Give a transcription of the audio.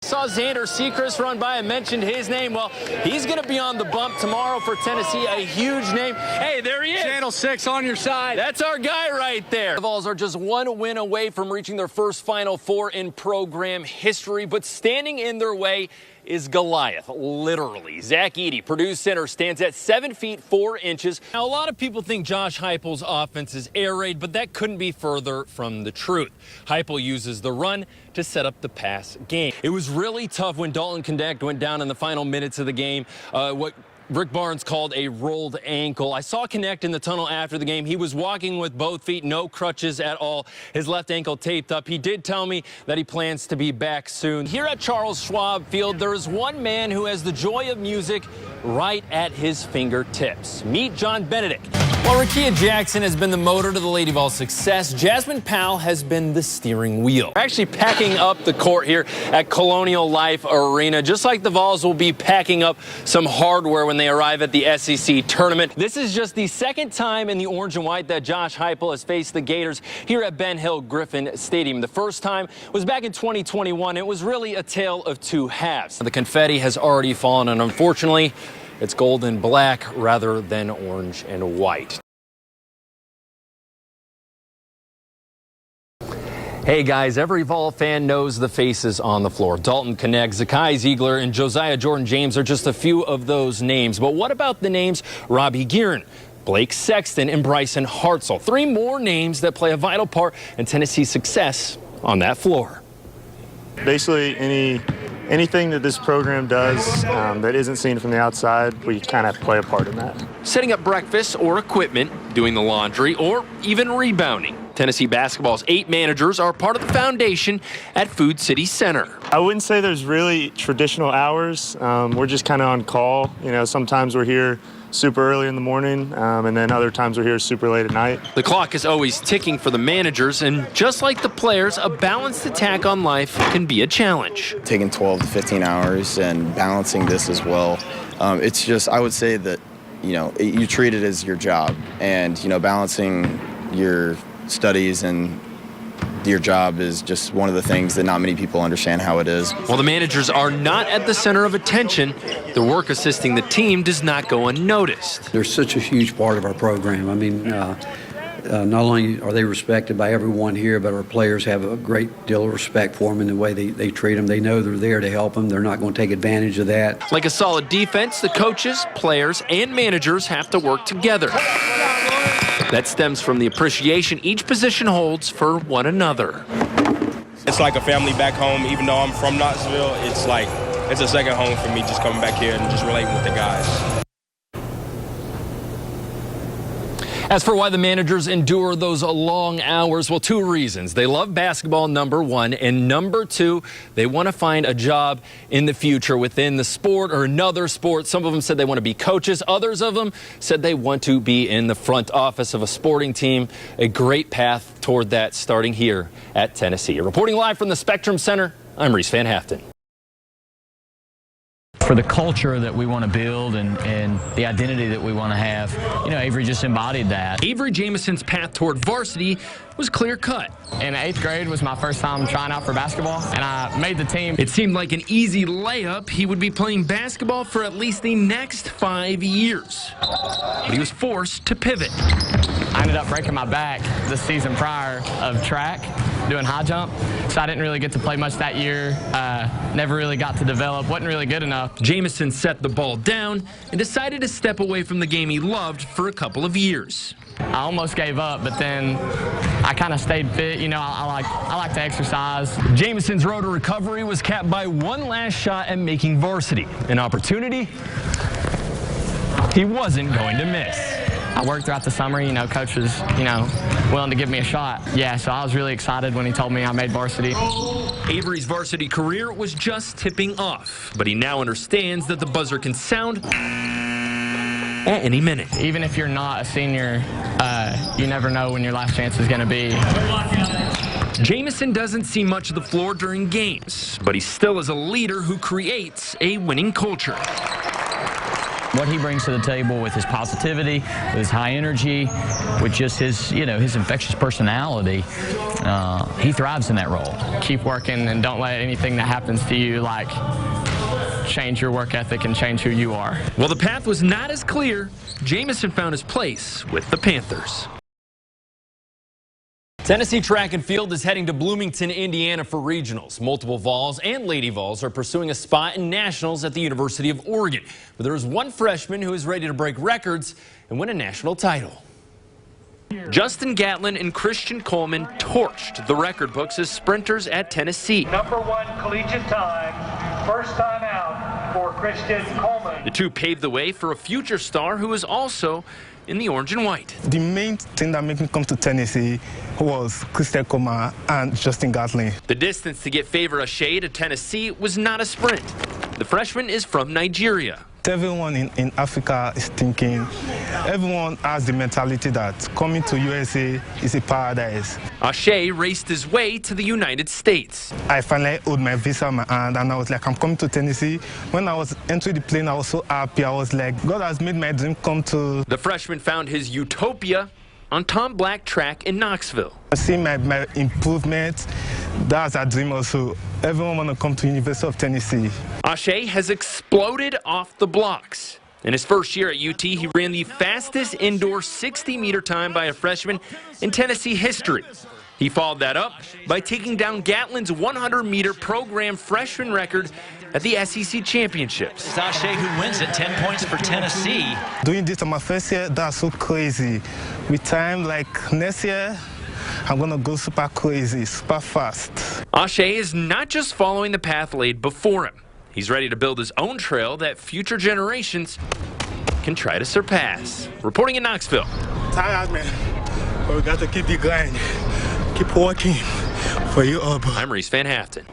saw Xander Sechrist run by and mentioned his name. Well, he's going to be on the bump tomorrow for Tennessee, a huge name. Hey, there he is. Channel 6 on your side. That's our guy right there. The Vols are just one win away from reaching their first Final Four in program history, but standing in their way is Goliath, literally. Zach Edey, Purdue center, stands at 7 feet 4 inches. Now, a lot of people think Josh Heupel's offense is air raid, but that couldn't be further from the truth. Heupel uses the run to set up the pass game. It was really tough when Dalton Knecht went down in the final minutes of the game. What Rick Barnes called a rolled ankle. I saw Knecht in the tunnel after the game. He was walking with both feet, no crutches at all. His left ankle taped up. He did tell me that he plans to be back soon. Here at Charles Schwab Field, there is one man who has the joy of music right at his fingertips. Meet John Benedict. While Rakia Jackson has been the motor to the Lady Vols' success, Jasmine Powell has been the steering wheel. We're actually packing up the court here at Colonial Life Arena, just like the Vols will be packing up some hardware when they arrive at the SEC tournament. This is just the second time in the orange and white that Josh Heupel has faced the Gators here at Ben Hill Griffin Stadium. The first time was back in 2021. It was really a tale of two halves. The confetti has already fallen, and unfortunately, it's gold and black rather than orange and white. Hey guys, every Vol fan knows the faces on the floor. Dalton Knecht, Zakai Ziegler, and Josiah Jordan-James are just a few of those names. But what about the names Robbie Gearin, Blake Sexton, and Bryson Hartzell? Three more names that play a vital part in Tennessee's success on that floor. Basically, anything that this program does that isn't seen from the outside, we kind of play a part in that. Setting up breakfast or equipment, doing the laundry, or even rebounding. Tennessee basketball's 8 managers are part of the foundation at Food City Center. I wouldn't say there's really traditional hours. We're just kind of on call. You know, sometimes we're here super early in the morning, and then other times we're here super late at night. The clock is always ticking for the managers, and just like the players, a balanced attack on life can be a challenge. Taking 12 to 15 hours and balancing this as well, it's just, I would say that, you know, you treat it as your job, and, you know, balancing your studies and your job is just one of the things that not many people understand how it is. While the managers are not at the center of attention, the work assisting the team does not go unnoticed. They're such a huge part of our program. I mean, not only are they respected by everyone here, but our players have a great deal of respect for them in the way they treat them. They know they're there to help them. They're not going to take advantage of that. Like a solid defense, the coaches, players, and managers have to work together. That stems from the appreciation each position holds for one another. It's like a family back home. Even though I'm from Knoxville, it's a second home for me, just coming back here and just relating with the guys. As for why the managers endure those long hours, well, 2 reasons. They love basketball, number 1, and number 2, they want to find a job in the future within the sport or another sport. Some of them said they want to be coaches. Others of them said they want to be in the front office of a sporting team. A great path toward that starting here at Tennessee. Reporting live from the Spectrum Center, I'm Reece Van Haaften. For the culture that we want to build and the identity that we want to have, you know, Avery just embodied that. Avery Jamison's path toward varsity was clear-cut. In 8th grade was my first time trying out for basketball, and I made the team. It seemed like an easy layup. He would be playing basketball for at least the next 5 years. But he was forced to pivot. I ended up breaking my back the season prior of track, doing high jump, so I didn't really get to play much that year. Never really got to develop, wasn't really good enough. Jamison set the ball down and decided to step away from the game he loved for a couple of years. I almost gave up, but then I kind of stayed fit. You know, I like to exercise. Jamison's road to recovery was capped by one last shot at making varsity. An opportunity he wasn't going to miss. I worked throughout the summer. You know, coach was, you know, willing to give me a shot. Yeah, so I was really excited when he told me I made varsity. Avery's varsity career was just tipping off, but he now understands that the buzzer can sound at any minute. Even if you're not a senior, you never know when your last chance is going to be. Jamison doesn't see much of the floor during games, but he still is a leader who creates a winning culture. What he brings to the table with his positivity, with his high energy, with just his, his infectious personality, he thrives in that role. Keep working and don't let anything that happens to you, change your work ethic and change who you are. Well, the path was not as clear. Jamison found his place with the Panthers. Tennessee track and field is heading to Bloomington, Indiana for regionals. Multiple Vols and Lady Vols are pursuing a spot in nationals at the University of Oregon. But there is one freshman who is ready to break records and win a national title. Justin Gatlin and Christian Coleman torched the record books as sprinters at Tennessee. #1 collegiate time, first time out for Christian Coleman. The two paved the way for a future star who is also in the orange and white. The main thing that made me come to Tennessee was Christian Coleman and Justin Gatlin. The distance to get Favor Ashe to Tennessee was not a sprint. The freshman is from Nigeria. Everyone in Africa is thinking, everyone has the mentality that coming to USA is a paradise. Ashe raced his way to the United States. I finally hold my visa in my hand and I was like, I'm coming to Tennessee. When I was entering the plane, I was so happy. I was like, God has made my dream come true. The freshman found his utopia on Tom Black track in Knoxville. I see my improvement. That's a dream also. Everyone want to come to University of Tennessee. Ashe has exploded off the blocks. In his first year at UT, he ran the fastest indoor 60-meter time by a freshman in Tennessee history. He followed that up by taking down Gatlin's 100-meter program freshman record at the SEC Championships. It's Ashe who wins it, 10 points for Tennessee. Doing this on my first year, that's so crazy. With time like next year, I'm going to go super crazy, super fast. Ashe is not just following the path laid before him. He's ready to build his own trail that future generations can try to surpass. Reporting in Knoxville. Tired, man. But we got to keep the grind. Keep working for you all. I'm Reece Van Haaften.